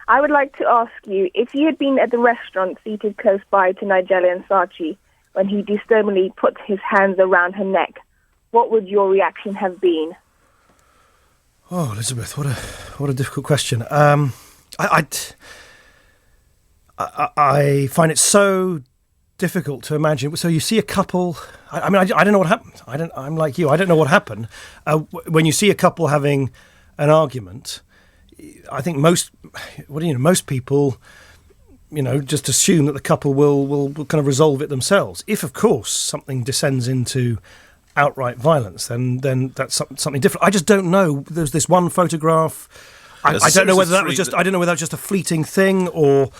I would like to ask you, if you had been at the restaurant seated close by to Nigella and Saatchi when he disturbingly put his hands around her neck, what would your reaction have been? Oh, Elizabeth, what a difficult question. I find it so difficult to imagine. So you see a couple. I don't know what happened. I'm like you. I don't know what happened. When you see a couple having an argument, I think most people, just assume that the couple will kind of resolve it themselves. If, of course, something descends into outright violence, then that's something different. I just don't know. There's this one photograph. I don't know whether that was just. I don't know whether that was just a fleeting thing, or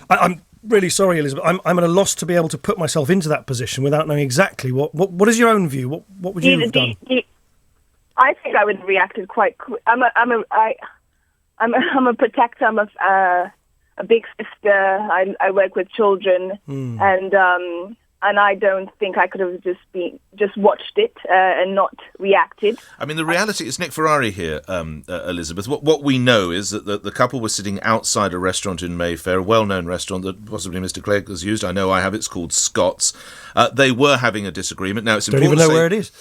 I'm really sorry, Elizabeth. I'm at a loss to be able to put myself into that position without knowing exactly what is your own view. What would you have done? I think I would have reacted quite quick. I'm a protector. I'm a big sister. I work with children, and I don't think I could have just watched it and not reacted. I mean, the reality is Nick Ferrari here, Elizabeth. What we know is that the couple was sitting outside a restaurant in Mayfair, a well-known restaurant that possibly Mr. Clegg has used. I know I have. It's called Scott's. They were having a disagreement. Now, it's important. Don't even know where it is.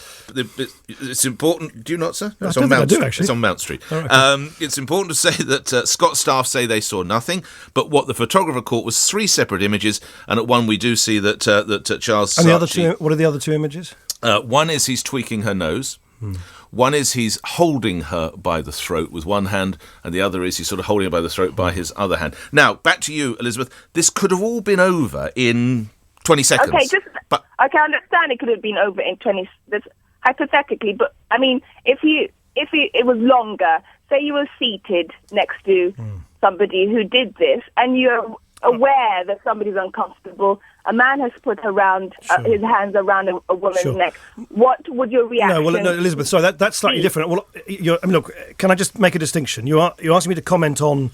It's important. Do you not, sir? No, it's on Mount Street. Actually. It's on Mount Street. Oh, okay. It's important to say that Scott staff say they saw nothing, but what the photographer caught was 3 separate images, and at one we do see that Charles. And the other two. What are the other 2 images? One is he's tweaking her nose. One is he's holding her by the throat with one hand, and the other is he's sort of holding her by the throat by his other hand. Now, back to you, Elizabeth. This could have all been over in 20 seconds. Okay, I understand it could have been over in 20. That's hypothetically, but I mean, if it was longer, say you were seated next to somebody who did this, and you're aware that somebody's uncomfortable. A man has put his hands around a woman's neck. What would your reaction? No, Elizabeth, sorry, that's slightly different. Well, look, can I just make a distinction? You're asking me to comment on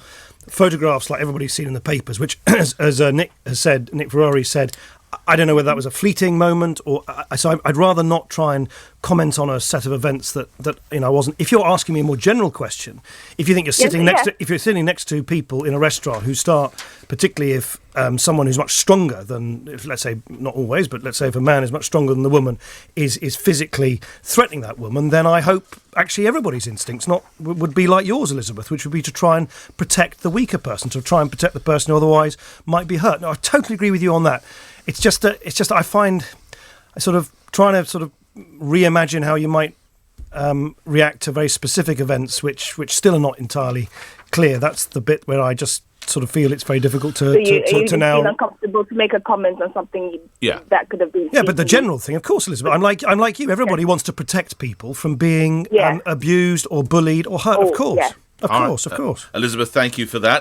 photographs like everybody's seen in the papers, which, as Nick Ferrari said, I don't know whether that was a fleeting moment or so. I'd rather not try and comment on a set of events that wasn't. If you're asking me a more general question, if you think you're sitting next to people in a restaurant who start, particularly if someone who's much stronger than, let's say, not always, but let's say if a man is much stronger than the woman is physically threatening that woman, then I hope actually everybody's instincts would be like yours, Elizabeth, which would be to try and protect the weaker person, to try and protect the person who otherwise might be hurt. No, I totally agree with you on that. It's just I find sort of trying to sort of reimagine how you might react to very specific events which still are not entirely clear. That's the bit where I just sort of feel it's very difficult to now. Feel uncomfortable to make a comment on something that could have been. Yeah, but the general thing, of course, Elizabeth. I'm like you. Everybody wants to protect people from being abused or bullied or hurt. Of course. Of course. Elizabeth, thank you for that.